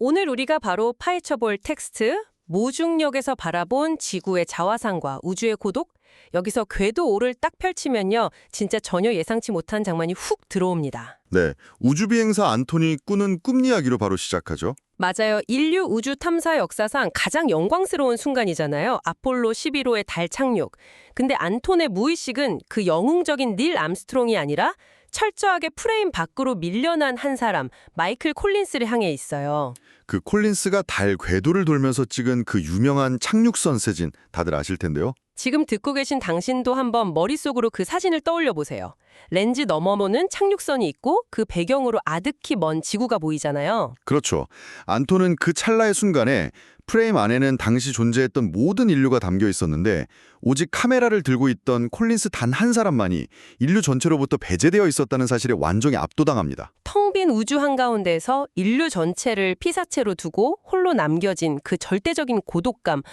오늘 우리가 바로 파헤쳐볼 텍스트, 무중력에서 바라본 지구의 자화상과 우주의 고독? 여기서 궤도 5를 딱 펼치면요. 진짜 전혀 예상치 못한 장면이 훅 들어옵니다. 네, 우주비행사 안토니 꾸는 꿈 이야기로 바로 시작하죠. 맞아요. 인류 우주 탐사 역사상 가장 영광스러운 순간이잖아요. 아폴로 11호의 달 착륙. 근데 안톤의 무의식은 그 영웅적인 닐 암스트롱이 아니라 철저하게 프레임 밖으로 밀려난 한 사람, 마이클 콜린스를 향해 있어요. 그 콜린스가 달 궤도를 돌면서 찍은 그 유명한 착륙선 사진 다들 아실 텐데요. 지금 듣고 계신 당신도 한번 머릿속으로 그 사진을 떠올려 보세요. 렌즈 너머로는 착륙선이 있고 그 배경으로 아득히 먼 지구가 보이잖아요. 그렇죠. 안톤은 그 찰나의 순간에 프레임 안에는 당시 존재했던 모든 인류가 담겨 있었는데 오직 카메라를 들고 있던 콜린스 단 한 사람만이 인류 전체로부터 배제되어 있었다는 사실에 완전히 압도당합니다. 텅 빈 우주 한가운데서 인류 전체를 피사체로 두고 홀로 남겨진 그 절대적인 고독감.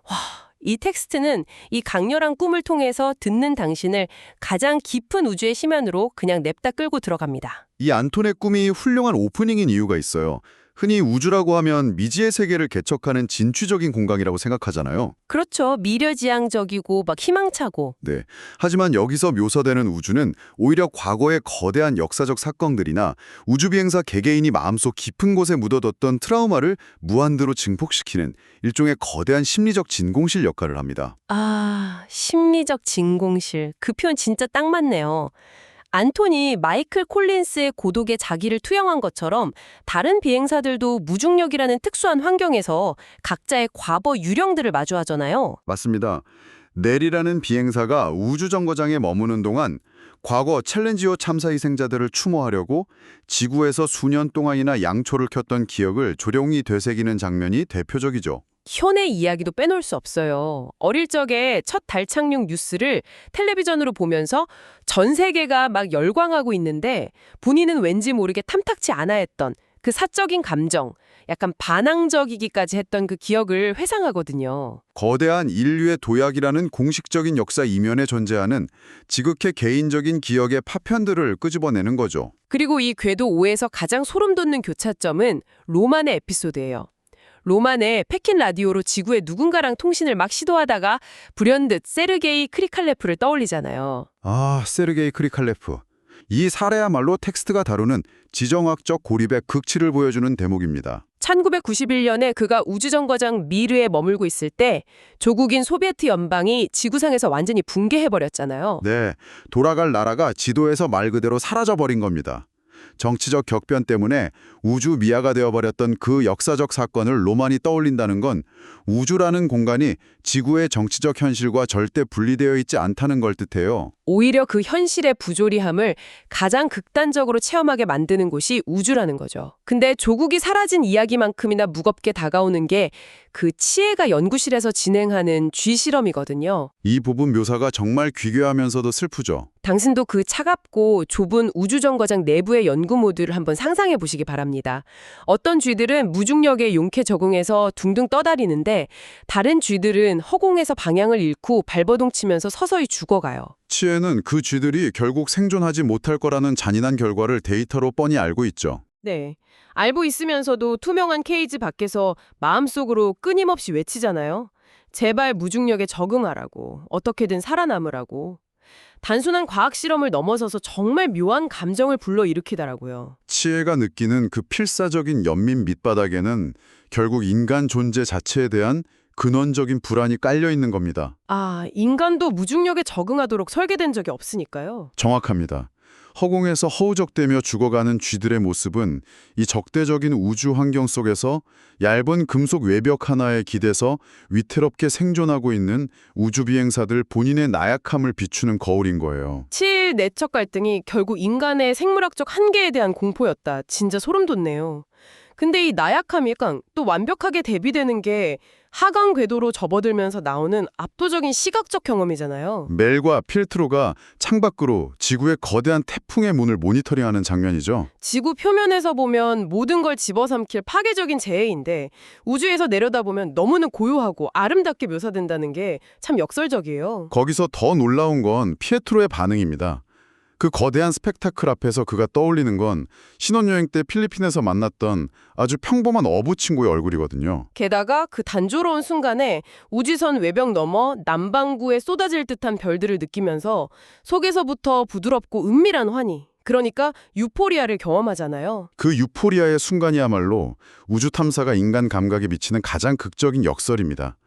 와, 이 텍스트는 이 강렬한 꿈을 통해서 듣는 당신을 가장 깊은 우주의 심연으로 그냥 냅다 끌고 들어갑니다. 이 안톤의 꿈이 훌륭한 오프닝인 이유가 있어요. 흔히 우주라고 하면 미지의 세계를 개척하는 진취적인 공간이라고 생각하잖아요. 그렇죠. 미래지향적이고 막 희망차고. 네. 하지만 여기서 묘사되는 우주는 오히려 과거의 거대한 역사적 사건들이나 우주비행사 개개인이 마음속 깊은 곳에 묻어뒀던 트라우마를 무한대로 증폭시키는 일종의 거대한 심리적 진공실 역할을 합니다. 아, 심리적 진공실. 그 표현 진짜 딱 맞네요. 안톤이 마이클 콜린스의 고독에 자기를 투영한 것처럼 다른 비행사들도 무중력이라는 특수한 환경에서 각자의 과거 유령들을 마주하잖아요. 맞습니다. 넬이라는 비행사가 우주정거장에 머무는 동안 과거 챌린지호 참사 희생자들을 추모하려고 지구에서 수년 동안이나 양초를 켰던 기억을 조용히 되새기는 장면이 대표적이죠. 현의 이야기도 빼놓을 수 없어요. 어릴 적에 첫 달 착륙 뉴스를 텔레비전으로 보면서 전 세계가 막 열광하고 있는데 본인은 왠지 모르게 탐탁치 않아 했던 그 사적인 감정, 약간 반항적이기까지 했던 그 기억을 회상하거든요. 거대한 인류의 도약이라는 공식적인 역사 이면에 존재하는 지극히 개인적인 기억의 파편들을 끄집어내는 거죠. 그리고 이 궤도 5에서 가장 소름 돋는 교차점은 로만의 에피소드예요. 로만의 패킨 라디오로 지구의 누군가랑 통신을 막 시도하다가 불현듯 세르게이 크리칼레프를 떠올리잖아요. 아, 세르게이 크리칼레프. 이 사례야말로 텍스트가 다루는 지정학적 고립의 극치를 보여주는 대목입니다. 1991년에 그가 우주정거장 미르에 머물고 있을 때 조국인 소비에트 연방이 지구상에서 완전히 붕괴해버렸잖아요. 네, 돌아갈 나라가 지도에서 말 그대로 사라져버린 겁니다. 정치적 격변 때문에 우주 미아가 되어버렸던 그 역사적 사건을 로만이 떠올린다는 건 우주라는 공간이 지구의 정치적 현실과 절대 분리되어 있지 않다는 걸 뜻해요. 오히려 그 현실의 부조리함을 가장 극단적으로 체험하게 만드는 곳이 우주라는 거죠. 근데 조국이 사라진 이야기만큼이나 무겁게 다가오는 게 그 치에가 연구실에서 진행하는 쥐 실험이거든요. 이 부분 묘사가 정말 귀괴하면서도 슬프죠. 당신도 그 차갑고 좁은 우주정거장 내부의 연구 모드를 한번 상상해 보시기 바랍니다. 어떤 쥐들은 무중력에 용케 적응해서 둥둥 떠다니는데 다른 쥐들은 허공에서 방향을 잃고 발버둥 치면서 서서히 죽어가요. 치에는 그 쥐들이 결국 생존하지 못할 거라는 잔인한 결과를 데이터로 뻔히 알고 있죠. 네. 알고 있으면서도 투명한 케이지 밖에서 마음속으로 끊임없이 외치잖아요. 제발 무중력에 적응하라고. 어떻게든 살아남으라고. 단순한 과학 실험을 넘어서서 정말 묘한 감정을 불러일으키더라고요. 치에가 느끼는 그 필사적인 연민 밑바닥에는 결국 인간 존재 자체에 대한 근원적인 불안이 깔려 있는 겁니다. 아, 인간도 무중력에 적응하도록 설계된 적이 없으니까요. 정확합니다. 허공에서 허우적대며 죽어가는 쥐들의 모습은 이 적대적인 우주 환경 속에서 얇은 금속 외벽 하나에 기대서 위태롭게 생존하고 있는 우주 비행사들 본인의 나약함을 비추는 거울인 거예요. 칠 내적 갈등이 결국 인간의 생물학적 한계에 대한 공포였다. 진짜 소름 돋네요. 근데 이 나약함이 약간 또 완벽하게 대비되는 게 하강 궤도로 접어들면서 나오는 압도적인 시각적 경험이잖아요. 멜과 필트로가 창밖으로 지구의 거대한 태풍의 문을 모니터링하는 장면이죠. 지구 표면에서 보면 모든 걸 집어삼킬 파괴적인 재해인데 우주에서 내려다보면 너무나 고요하고 아름답게 묘사된다는 게 참 역설적이에요. 거기서 더 놀라운 건 피에트로의 반응입니다. 그 거대한 스펙타클 앞에서 그가 떠올리는 건 신혼여행 때 필리핀에서 만났던 아주 평범한 어부 친구의 얼굴이거든요. 게다가 그 단조로운 순간에 우주선 외벽 너머 남반구에 쏟아질 듯한 별들을 느끼면서 속에서부터 부드럽고 은밀한 환희, 그러니까 유포리아를 경험하잖아요. 그 유포리아의 순간이야말로 우주 탐사가 인간 감각에 미치는 가장 극적인 역설입니다.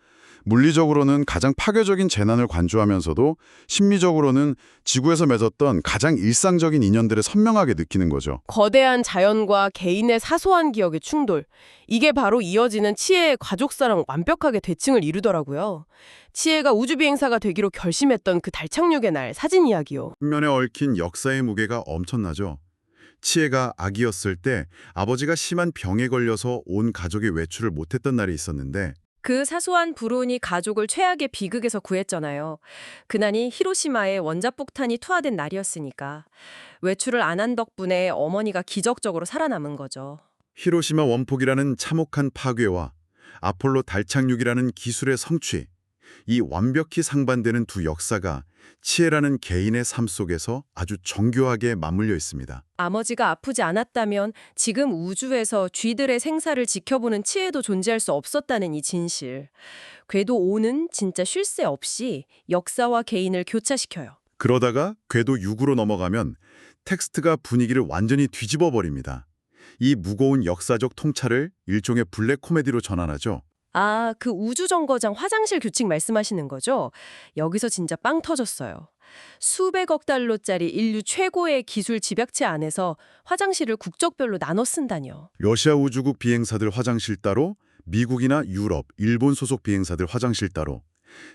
물리적으로는 가장 파괴적인 재난을 관조하면서도 심리적으로는 지구에서 맺었던 가장 일상적인 인연들을 선명하게 느끼는 거죠. 거대한 자연과 개인의 사소한 기억의 충돌. 이게 바로 이어지는 치에의 가족사랑 완벽하게 대칭을 이루더라고요. 치에가 우주비행사가 되기로 결심했던 그 달 착륙의 날 사진 이야기요. 면에 얽힌 역사의 무게가 엄청나죠. 치에가 아기였을 때 아버지가 심한 병에 걸려서 온 가족이 외출을 못했던 날이 있었는데 그 사소한 불운이 가족을 최악의 비극에서 구했잖아요. 그날이 히로시마에 원자폭탄이 투하된 날이었으니까. 외출을 안 한 덕분에 어머니가 기적적으로 살아남은 거죠. 히로시마 원폭이라는 참혹한 파괴와 아폴로 달 착륙이라는 기술의 성취, 이 완벽히 상반되는 두 역사가 치에라는 개인의 삶 속에서 아주 정교하게 맞물려 있습니다. 아버지가 아프지 않았다면 지금 우주에서 쥐들의 생사를 지켜보는 치에도 존재할 수 없었다는 이 진실. 궤도 5는 진짜 쉴 새 없이 역사와 개인을 교차시켜요. 그러다가 궤도 6으로 넘어가면 텍스트가 분위기를 완전히 뒤집어 버립니다. 이 무거운 역사적 통찰을 일종의 블랙 코미디로 전환하죠. 아, 그 우주정거장 화장실 규칙 말씀하시는 거죠? 여기서 진짜 빵 터졌어요. 수백억 달러짜리 인류 최고의 기술 집약체 안에서 화장실을 국적별로 나눠 쓴다뇨. 러시아 우주국 비행사들 화장실 따로, 미국이나 유럽, 일본 소속 비행사들 화장실 따로.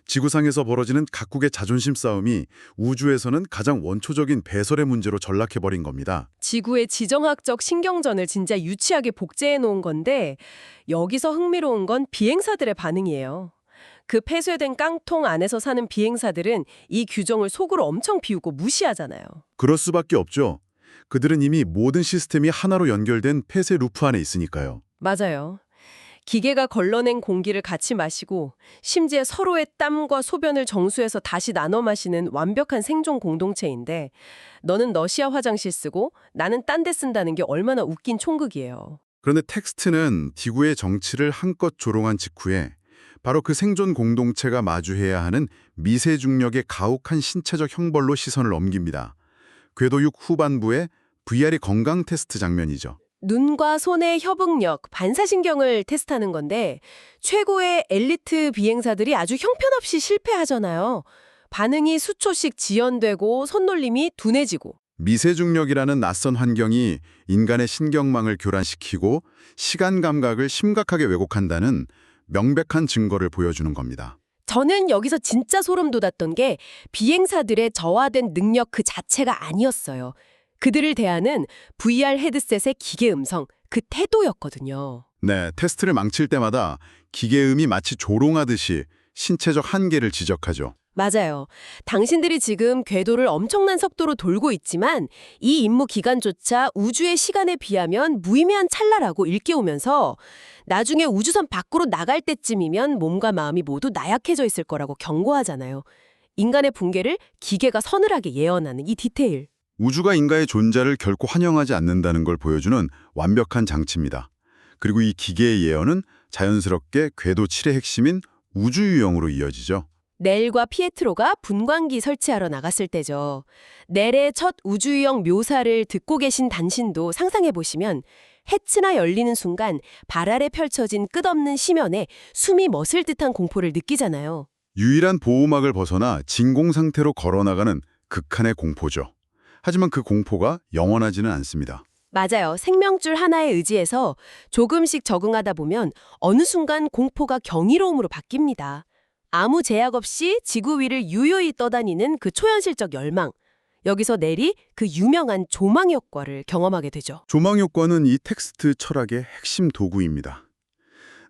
지구상에서 벌어지는 각국의 자존심 싸움이 우주에서는 가장 원초적인 배설의 문제로 전락해버린 겁니다. 지구의 지정학적 신경전을 진짜 유치하게 복제해 놓은 건데 여기서 흥미로운 건 비행사들의 반응이에요. 그 폐쇄된 깡통 안에서 사는 비행사들은 이 규정을 속으로 엄청 비우고 무시하잖아요. 그럴 수밖에 없죠. 그들은 이미 모든 시스템이 하나로 연결된 폐쇄 루프 안에 있으니까요. 맞아요. 기계가 걸러낸 공기를 같이 마시고 심지어 서로의 땀과 소변을 정수해서 다시 나눠 마시는 완벽한 생존 공동체인데 너는 러시아 화장실 쓰고 나는 딴 데 쓴다는 게 얼마나 웃긴 총극이에요. 그런데 텍스트는 지구의 정치를 한껏 조롱한 직후에 바로 그 생존 공동체가 마주해야 하는 미세 중력의 가혹한 신체적 형벌로 시선을 넘깁니다. 궤도 6 후반부의 VR의 건강 테스트 장면이죠. 눈과 손의 협응력, 반사신경을 테스트하는 건데 최고의 엘리트 비행사들이 아주 형편없이 실패하잖아요. 반응이 수초씩 지연되고 손놀림이 둔해지고. 미세중력이라는 낯선 환경이 인간의 신경망을 교란시키고 시간 감각을 심각하게 왜곡한다는 명백한 증거를 보여주는 겁니다. 저는 여기서 진짜 소름 돋았던 게 비행사들의 저하된 능력 그 자체가 아니었어요. 그들을 대하는 VR 헤드셋의 기계 음성, 그 태도였거든요. 네, 테스트를 망칠 때마다 기계음이 마치 조롱하듯이 신체적 한계를 지적하죠. 맞아요. 당신들이 지금 궤도를 엄청난 속도로 돌고 있지만 이 임무 기간조차 우주의 시간에 비하면 무의미한 찰나라고 일깨우면서 나중에 우주선 밖으로 나갈 때쯤이면 몸과 마음이 모두 나약해져 있을 거라고 경고하잖아요. 인간의 붕괴를 기계가 서늘하게 예언하는 이 디테일. 우주가 인간의 존재를 결코 환영하지 않는다는 걸 보여주는 완벽한 장치입니다. 그리고 이 기계의 예언은 자연스럽게 궤도 7의 핵심인 우주 유형으로 이어지죠. 넬과 피에트로가 분광기 설치하러 나갔을 때죠. 넬의 첫 우주유형 묘사를 듣고 계신 당신도 상상해보시면 해츠나 열리는 순간 발 아래 펼쳐진 끝없는 심연에 숨이 멎을 듯한 공포를 느끼잖아요. 유일한 보호막을 벗어나 진공 상태로 걸어나가는 극한의 공포죠. 하지만 그 공포가 영원하지는 않습니다. 맞아요. 생명줄 하나에 의지해서 조금씩 적응하다 보면 어느 순간 공포가 경이로움으로 바뀝니다. 아무 제약 없이 지구 위를 유유히 떠다니는 그 초현실적 열망. 여기서 넬이 그 유명한 조망 효과를 경험하게 되죠. 조망 효과는 이 텍스트 철학의 핵심 도구입니다.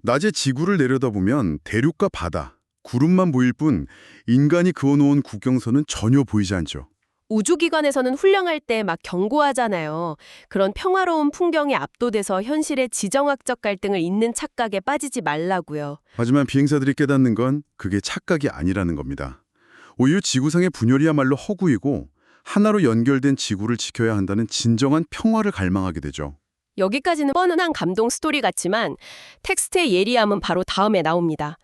낮에 지구를 내려다보면 대륙과 바다, 구름만 보일 뿐 인간이 그어놓은 국경선은 전혀 보이지 않죠. 우주기관에서는 훈련할 때 막 경고하잖아요. 그런 평화로운 풍경에 압도돼서 현실의 지정학적 갈등을 잇는 착각에 빠지지 말라고요. 하지만 비행사들이 깨닫는 건 그게 착각이 아니라는 겁니다. 오히려 지구상의 분열이야말로 허구이고 하나로 연결된 지구를 지켜야 한다는 진정한 평화를 갈망하게 되죠. 여기까지는 뻔한 감동 스토리 같지만 텍스트의 예리함은 바로 다음에 나옵니다.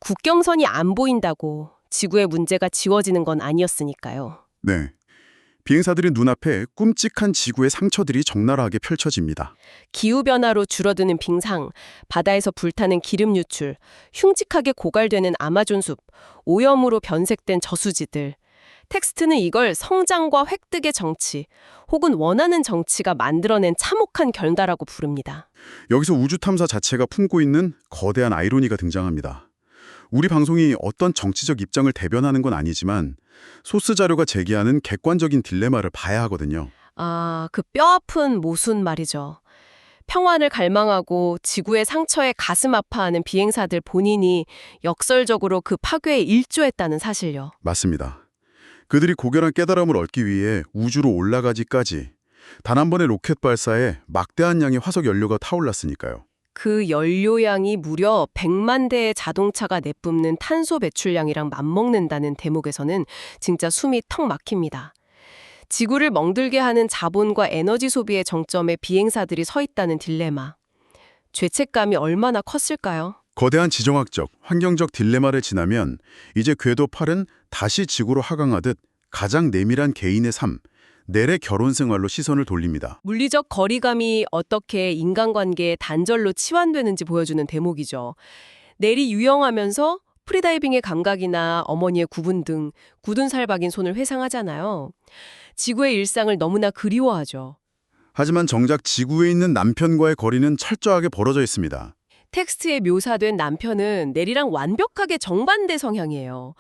국경선이 안 보인다고 지구의 문제가 지워지는 건 아니었으니까요. 네. 비행사들의 눈앞에 끔찍한 지구의 상처들이 적나라하게 펼쳐집니다. 기후변화로 줄어드는 빙상, 바다에서 불타는 기름 유출, 흉측하게 고갈되는 아마존 숲, 오염으로 변색된 저수지들. 텍스트는 이걸 성장과 획득의 정치, 혹은 원하는 정치가 만들어낸 참혹한 결과라고 부릅니다. 여기서 우주 탐사 자체가 품고 있는 거대한 아이러니가 등장합니다. 우리 방송이 어떤 정치적 입장을 대변하는 건 아니지만 소스 자료가 제기하는 객관적인 딜레마를 봐야 하거든요. 아, 그 뼈아픈 모순 말이죠. 평화를 갈망하고 지구의 상처에 가슴 아파하는 비행사들 본인이 역설적으로 그 파괴에 일조했다는 사실요. 맞습니다. 그들이 고결한 깨달음을 얻기 위해 우주로 올라가기까지 단 한 번의 로켓 발사에 막대한 양의 화석 연료가 타올랐으니까요. 그 연료량이 무려 100만 대의 자동차가 내뿜는 탄소 배출량이랑 맞먹는다는 대목에서는 진짜 숨이 턱 막힙니다. 지구를 멍들게 하는 자본과 에너지 소비의 정점에 비행사들이 서 있다는 딜레마. 죄책감이 얼마나 컸을까요? 거대한 지정학적, 환경적 딜레마를 지나면 이제 궤도 8은 다시 지구로 하강하듯 가장 내밀한 개인의 삶, 넬의 결혼 생활로 시선을 돌립니다. 물리적 거리감이 어떻게 인간관계의 단절로 치환되는지 보여주는 대목이죠. 넬이 유영하면서 프리다이빙의 감각이나 어머니의 구분 등 굳은 살박인 손을 회상하잖아요. 지구의 일상을 너무나 그리워하죠. 하지만 정작 지구에 있는 남편과의 거리는 철저하게 벌어져 있습니다. 텍스트에 묘사된 남편은 넬이랑 완벽하게 정반대 성향이에요.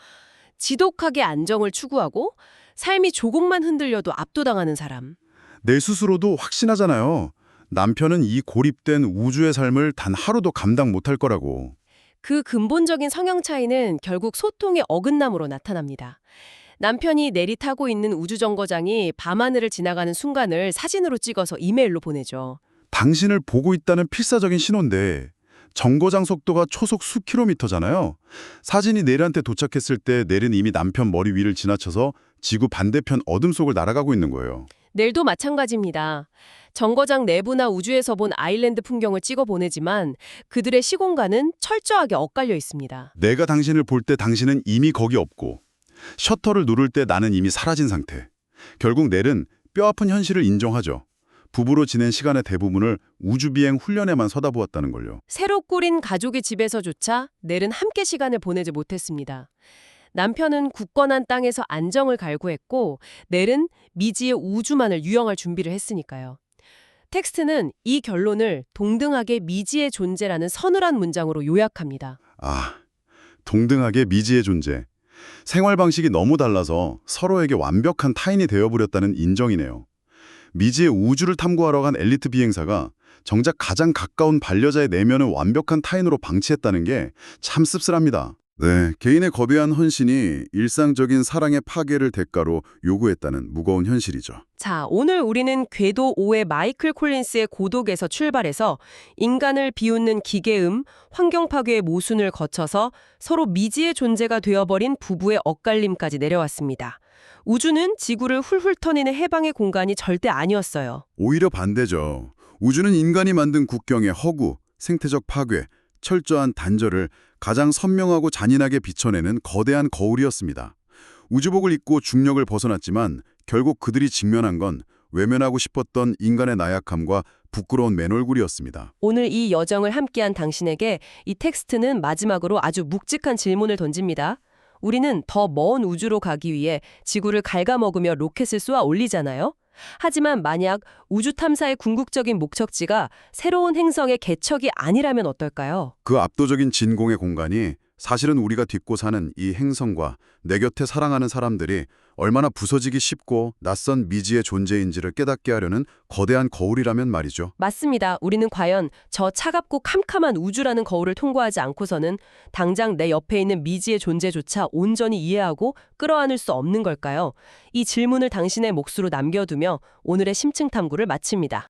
지독하게 안정을 추구하고 삶이 조금만 흔들려도 압도당하는 사람. 넬 스스로도 확신하잖아요. 남편은 이 고립된 우주의 삶을 단 하루도 감당 못할 거라고. 그 근본적인 성향 차이는 결국 소통의 어긋남으로 나타납니다. 남편이 넬이 타고 있는 우주정거장이 밤하늘을 지나가는 순간을 사진으로 찍어서 이메일로 보내죠. 당신을 보고 있다는 필사적인 신호인데 정거장 속도가 초속 수킬로미터잖아요. 사진이 넬한테 도착했을 때 넬은 이미 남편 머리 위를 지나쳐서 지구 반대편 어둠 속을 날아가고 있는 거예요. 넬도 마찬가지입니다. 정거장 내부나 우주에서 본 아일랜드 풍경을 찍어 보내지만 그들의 시공간은 철저하게 엇갈려 있습니다. 내가 당신을 볼 때 당신은 이미 거기 없고 셔터를 누를 때 나는 이미 사라진 상태. 결국 넬은 뼈아픈 현실을 인정하죠. 부부로 지낸 시간의 대부분을 우주비행 훈련에만 쏟아부었다는 걸요. 새로 꾸린 가족의 집에서조차 넬은 함께 시간을 보내지 못했습니다. 남편은 굳건한 땅에서 안정을 갈구했고 넬은 미지의 우주만을 유영할 준비를 했으니까요. 텍스트는 이 결론을 동등하게 미지의 존재라는 서늘한 문장으로 요약합니다. 아, 동등하게 미지의 존재. 생활 방식이 너무 달라서 서로에게 완벽한 타인이 되어버렸다는 인정이네요. 미지의 우주를 탐구하러 간 엘리트 비행사가 정작 가장 가까운 반려자의 내면을 완벽한 타인으로 방치했다는 게 참 씁쓸합니다. 네, 개인의 거대한 헌신이 일상적인 사랑의 파괴를 대가로 요구했다는 무거운 현실이죠. 자, 오늘 우리는 궤도 5의 마이클 콜린스의 고독에서 출발해서 인간을 비웃는 기계음, 환경 파괴의 모순을 거쳐서 서로 미지의 존재가 되어버린 부부의 엇갈림까지 내려왔습니다. 우주는 지구를 훌훌 터내는 해방의 공간이 절대 아니었어요. 오히려 반대죠. 우주는 인간이 만든 국경의 허구, 생태적 파괴, 철저한 단절을 가장 선명하고 잔인하게 비춰내는 거대한 거울이었습니다. 우주복을 입고 중력을 벗어났지만 결국 그들이 직면한 건 외면하고 싶었던 인간의 나약함과 부끄러운 맨얼굴이었습니다. 오늘 이 여정을 함께한 당신에게 이 텍스트는 마지막으로 아주 묵직한 질문을 던집니다. 우리는 더 먼 우주로 가기 위해 지구를 갉아먹으며 로켓을 쏘아 올리잖아요. 하지만 만약 우주 탐사의 궁극적인 목적지가 새로운 행성의 개척이 아니라면 어떨까요? 그 압도적인 진공의 공간이 사실은 우리가 딛고 사는 이 행성과 내 곁에 사랑하는 사람들이 얼마나 부서지기 쉽고 낯선 미지의 존재인지를 깨닫게 하려는 거대한 거울이라면 말이죠. 맞습니다. 우리는 과연 저 차갑고 캄캄한 우주라는 거울을 통과하지 않고서는 당장 내 옆에 있는 미지의 존재조차 온전히 이해하고 끌어안을 수 없는 걸까요? 이 질문을 당신의 몫으로 남겨두며 오늘의 심층 탐구를 마칩니다.